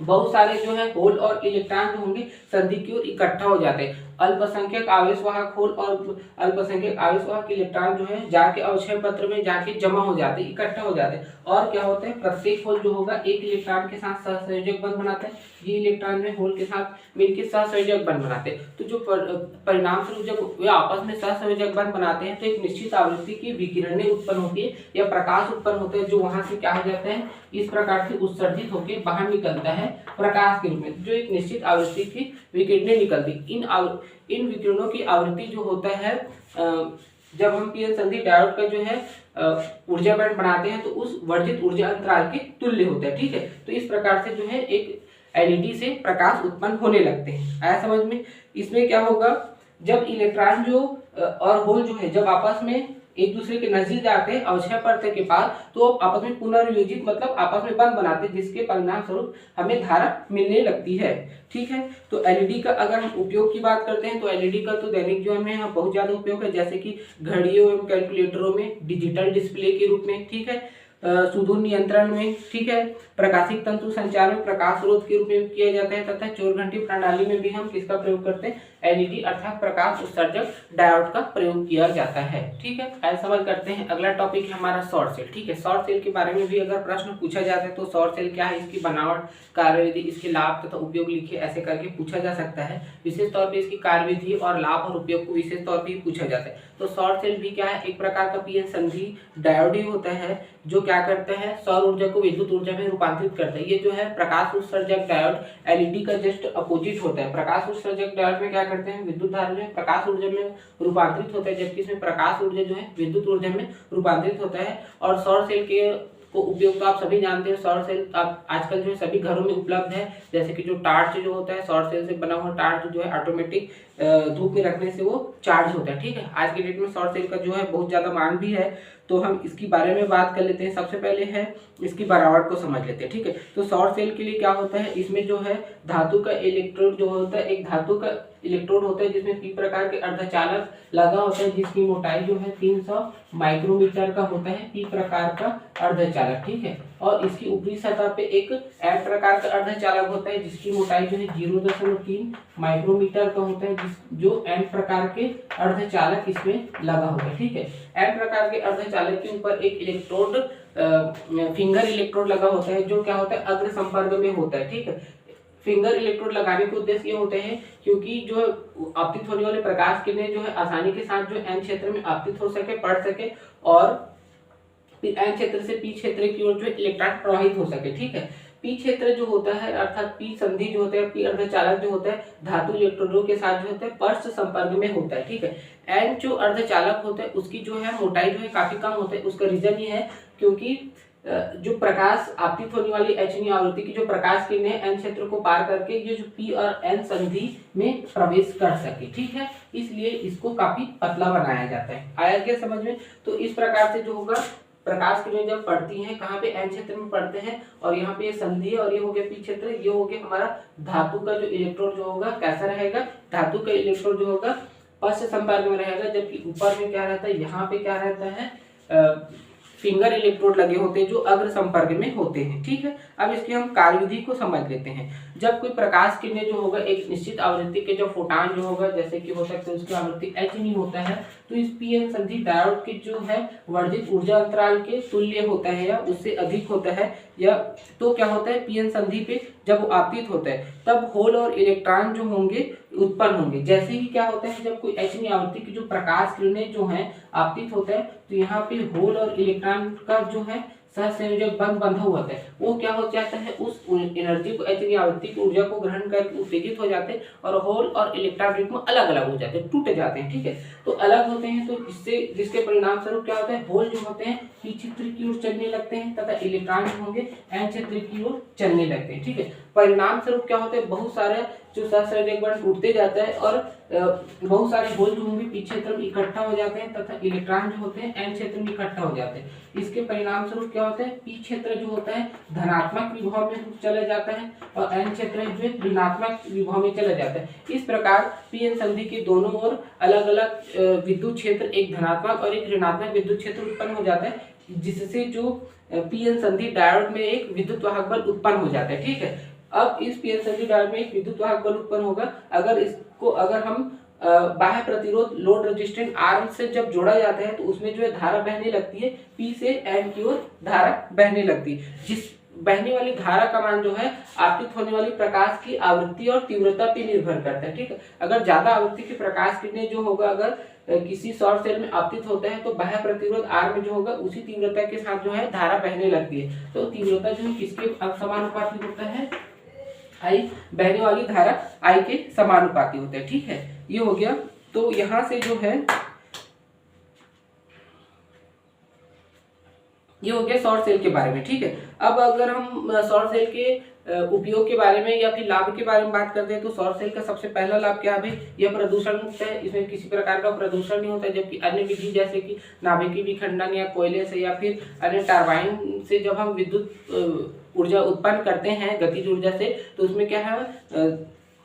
बहुत सारे जो है होल और इलेक्ट्रॉन जो होंगे संधि की ओर इकट्ठा हो जाते हैं। अल्पसंख्यक आवेशवाहक होल और अल्पसंख्यक आवेशवाहक इलेक्ट्रॉन जो है जाके अवक्षय पत्र में जाके जमा हो जाते हैं, इकट्ठा हो जाते हैं। और क्या होता है, प्रत्येक होल जो होगा एक इलेक्ट्रॉन के साथ सहसंयोजक बंध बनाता है। ये इलेक्ट्रॉन में होल के साथ मिलकर सहसंयोजक बंध बनाते हैं। तो जो परिणाम स्वरूप जब वे आपस में सहसंयोजक बंध बनाते हैं तो एक निश्चित आवृत्ति की विकिरणें उत्पन्न होती है या प्रकाश उत्पन्न होता है जो वहां से क्या हो जाता है, इस प्रकार से उत्सर्जित होकर बाहर निकलता है प्रकाश के रूप में, जो एक निश्चित आवृत्ति की विकिरणें निकलती। इन विकिरणों की आवृत्ति जो होता है जब हम पीएन संधि डायोड का जो है ऊर्जा बैंड बनाते हैं तो उस वर्जित ऊर्जा अंतराल के तुल्य होता है। ठीक है, तो इस प्रकार से जो है एक एलईडी से प्रकाश उत्पन्न होने लगते हैं। आया समझ में। इसमें क्या होगा, जब इलेक्ट्रॉन जो और होल जो है जब आपस में एक दूसरे के नजदीक जाते हैं अवक्षय परत के पास तो आपस में पुनर्योजित मतलब आपस में बंध बनाते हैं जिसके परिणाम स्वरूप हमें धारा मिलने लगती है। ठीक है, तो एलईडी का अगर हम उपयोग की बात करते हैं तो एलईडी का तो दैनिक जीवन में बहुत ज्यादा उपयोग है, जैसे कि घड़ियों एवं कैलकुलेटरों में डिजिटल डिस्प्ले के रूप में। ठीक है, सुदूर नियंत्रण में, ठीक है, प्रकाशिक तंतु संचार में प्रकाश स्रोत के रूप में किया जाता है तथा चोरघंटी प्रणाली में भी हम किसका प्रयोग करते हैं, एलईडी अर्थात प्रकाश उत्सर्जक डायोड का प्रयोग किया जाता है। ठीक है, आइए समझ करते हैं। अगला टॉपिक है हमारा सौर सेल। ठीक है, सौर सेल के बारे में भी अगर प्रश्न पूछा जाता है तो सौर सेल क्या है, इसकी बनावट, कार्यविधि, इसके लाभ तथा उपयोग लिखिए, ऐसे करके पूछा जा सकता है। विशेष तौर पर इसकी कार्यविधि और लाभ और उपयोग को विशेष तौर पर पूछा जाता है। तो सौर सेल भी क्या है, एक प्रकार का पीएन संधि डायोड ही होता है जो क्या करता है, सौर ऊर्जा को विद्युत ऊर्जा में रूपांतरित करता है। ये जो है प्रकाश उत्सर्जक डायोड एलईडी का जस्ट अपोजिट होता है। प्रकाश उत्सर्जक डायोड में क्या करते हैं, विद्युत धारा जो है प्रकाश ऊर्जा में रूपांतरित होता है, जबकि इसमें प्रकाश ऊर्जा जो है विद्युत ऊर्जा में रूपांतरित होता है। और सौर सेल के को उपयोग तो आप सभी जानते हैं। सौर सेल आप आजकल जो है सभी घरों में उपलब्ध है, जैसे कि जो टार्च जो होता है, सौर सेल से बना हुआ टार्च जो है ऑटोमेटिक धूप में रखने से वो चार्ज होता है। ठीक है, आज के डेट में सौर सेल का जो है बहुत ज़्यादा मांग भी है, तो हम इसकी बारे में बात कर लेते हैं। सबसे पहले है इसकी बनावट को समझ लेते हैं। ठीक है, तो सौर सेल के लिए क्या होता है, इसमें जो है धातु का इलेक्ट्रोड जो होता है, एक धातु का इलेक्ट्रोड होता है जिसमें पी प्रकार के अर्धचालक लगा होता है, जिसकी मोटाई जो है 300 माइक्रोमीटर का होता है, पी प्रकार का अर्धचालक। ठीक है, और इसकी ऊपरी सतह पे एक एम प्रकार का अर्धचालक होता है जिसकी मोटाई जो है 0.3 माइक्रोमीटर का होता है, जो एम प्रकार के अर्धचालक इसमें लगा होता है। ठीक है, एम प्रकार के अर्धचालक के ऊपर एक इलेक्ट्रोड फिंगर इलेक्ट्रोड लगा होता है जो क्या होता है, अग्र संपर्क में होता है। ठीक है, फिंगर इलेक्ट्रोड लगाने के उद्देश्य ये होते हैं क्योंकि जो आपतित होने वाले प्रकाश किरणें जो है आसानी के साथ जो एन क्षेत्र में आपतित हो सके, पड़ सके, और एन क्षेत्र से पी क्षेत्र की ओर जो इलेक्ट्रॉन प्रवाहित हो सके। ठीक है, पी क्षेत्र जो होता है अर्थात पी संधि जो होता है, पी अर्धचालक जो होता है धातु इलेक्ट्रोडों के साथ जो होता है पर्श संपर्क में होता है। ठीक है, एन जो अर्धचालक होता है उसकी जो है मोटाई जो है काफी कम होता है। उसका रीजन ये है क्योंकि जो प्रकाश आपतित होने वाली एचनी आवृत्ति की जो प्रकाश किरणें एन क्षेत्र को पार करके ये जो पी और एन संधि में प्रवेश कर सके। ठीक है, इसलिए इसको काफी पतला बनाया जाता है। आया क्या समझ में? तो इस प्रकार से जो होगा प्रकाश किरणें जब पड़ती हैं कहाँ पे, एन क्षेत्र में पड़ते हैं, और यहाँ पे ये संधि है और ये हो गया पी क्षेत्र, ये हो गया हमारा धातु का जो इलेक्ट्रोड जो होगा कैसा रहेगा, धातु का इलेक्ट्रोड जो होगा पर्श संपर्क में रहेगा, जबकि ऊपर में क्या रहता है, यहाँ पे क्या रहता है, फिंगर इलेक्ट्रोड लगे होते हैं जो अग्र संपर्क में होते हैं। ठीक है, अब इसकी हम कार्यविधि को समझ लेते हैं। जब कोई प्रकाश किरणें जो होगा एक निश्चित आवृत्ति के जो फोटान जो होगा, जैसे कि हो सकता है उसकी आवृत्ति एच नहीं होता है, तो इस पीएन संधि डायोड की जो है वर्धित ऊर्जा अंतराल के तुल्य होता है या उससे अधिक होता है, या तो क्या होता है पीएन संधि पे जब वो आपतित होता है तब होल और इलेक्ट्रॉन जो होंगे उत्पन्न होंगे। जैसे ही क्या होता है जब कोई एचनी आवृत्ति की जो प्रकाश किरणें जो हैं आपतित होता है तो यहाँ पे होल और इलेक्ट्रॉन का जो है सहसंयोजक बंध बंधा हुआ है, वो क्या हो जाता है, उस एनर्जी को एचनी आवृत्ति की ऊर्जा को ग्रहण करके उत्तेजित हो जाते हैं और होल और इलेक्ट्रॉन में अलग अलग हो जाते हैं, टूट जाते हैं। ठीक है, तो अलग होते हैं तो इससे जिसके परिणाम स्वरूप क्या होता है, होल जो होते हैं पी क्षेत्र की ओर चलने लगते हैं तथा इलेक्ट्रॉन जो होंगे एन क्षेत्र की ओर चलने लगते हैं। ठीक है, परिणाम स्वरूप क्या होते हैं, बहुत सारे जो सहसंयोजक बंध टूटते जाता है और बहुत सारे होल जो होंगे पी क्षेत्र में इकट्ठा हो जाते हैं तथा इलेक्ट्रॉन जो होते हैं एन क्षेत्र में इकट्ठा हो जाते हैं। इसके परिणाम स्वरूप क्या होता है, पी क्षेत्र जो होता है धनात्मक विभव में चला जाता है और एन क्षेत्र जो है ऋणात्मक विभव में चला जाता है। इस प्रकार पीएन संधि के दोनों ओर अलग अलग विद्युत क्षेत्र, एक धनात्मक और एक ऋणात्मक विद्युत क्षेत्र उत्पन्न हो जाता है, जिससे जो पीएन संधि डायोड में एक विद्युत वाहक बल उत्पन्न हो जाता है। ठीक है, अब इस पीएन संधि डायोड में एक विद्युत वाहक बल उत्पन्न होगा, अगर हम बाह्य प्रतिरोध लोड रेजिस्टेंस आर से जब जोड़ा जाता है तो उसमें जो है धारा बहने लगती है, पी से एन की ओर धारा बहने लगती है। जिस बहने वाली धारा का मान जो है आपतित होने वाली प्रकाश की आवृत्ति और तीव्रता पर निर्भर करता है। ठीक है, अगर ज्यादा आवृत्ति की प्रकाश किरणें जो होगा अगर किसी सौर सेल में आपतित होता है तो बाह्य प्रतिरोध आर में जो होगा उसी तीव्रता के साथ जो है धारा बहने लगती है। तो तीव्रता जो है किसके समानुपाती होता है, आई, बहने वाली धारा आई के समानुपाती होता है। ठीक है, ये हो गया। तो यहां से जो है ये हो गया सौर सेल के बारे में। ठीक है, अब अगर हम सौर सेल के उपयोग के बारे में या फिर लाभ के बारे में बात करते हैं तो सौर सेल का सबसे पहला लाभ क्या है, यह प्रदूषण मुक्त है, इसमें किसी प्रकार का प्रदूषण नहीं होता है। जबकि अन्य विधि जैसे कि नाभिकीय विखंडन या कोयले से या फिर अन्य टरबाइन से जब हम विद्युत ऊर्जा उत्पन्न करते हैं गतिज ऊर्जा से, तो उसमें क्या है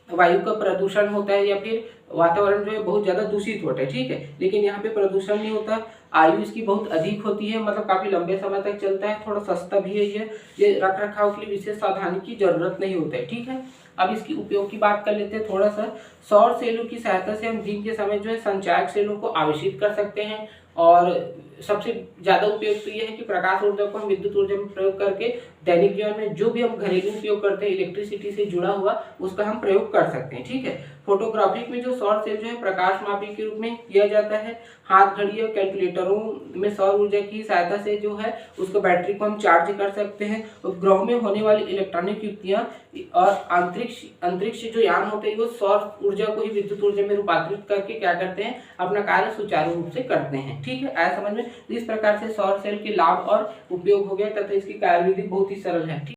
वायु का प्रदूषण होता है या फिर वातावरण जो है बहुत ज़्यादा दूषित होता है। ठीक है, लेकिन यहाँ पे प्रदूषण नहीं होता आयु इसकी बहुत अधिक होती है, मतलब काफ़ी लंबे समय तक चलता है, थोड़ा सस्ता भी है ये रख रखाव के लिए विशेष सावधानी की जरूरत नहीं होता है। ठीक है, अब इसकी उपयोग की बात कर लेते हैं थोड़ा सा। सौर सेलों की सहायता से हम दिन के समय जो है संचायक सेलों को आवेशित कर सकते हैं, और सबसे ज़्यादा उपयोग तो ये है कि प्रकाश ऊर्जा को हम विद्युत ऊर्जा में प्रयोग करके दैनिक जीवन में जो भी हम घरेलू उपयोग करते हैं इलेक्ट्रिसिटी से जुड़ा हुआ, उसका हम प्रयोग कर सकते हैं। ठीक है, फोटोग्राफी में जो सौर सेल जो है प्रकाश मापी के रूप में किया जाता है। हाथ घड़ी और कैलकुलेटरों में सौर ऊर्जा की सहायता से जो है उसको बैटरी को हम चार्ज कर सकते हैं। उपग्रहों में होने वाली इलेक्ट्रॉनिक युक्तियाँ और अंतरिक्ष जो यान होते हैं वो सौर ऊर्जा को ही विद्युत ऊर्जा में रूपांतरित करके क्या करते हैं, अपना कार्य सुचारू रूप से करते हैं। ठीक है, आया समझ में। इस प्रकार से सौर सेल के लाभ और उपयोग हो गया तथा इसकी कार्यविधि बहुत ही सरल है। ठीक।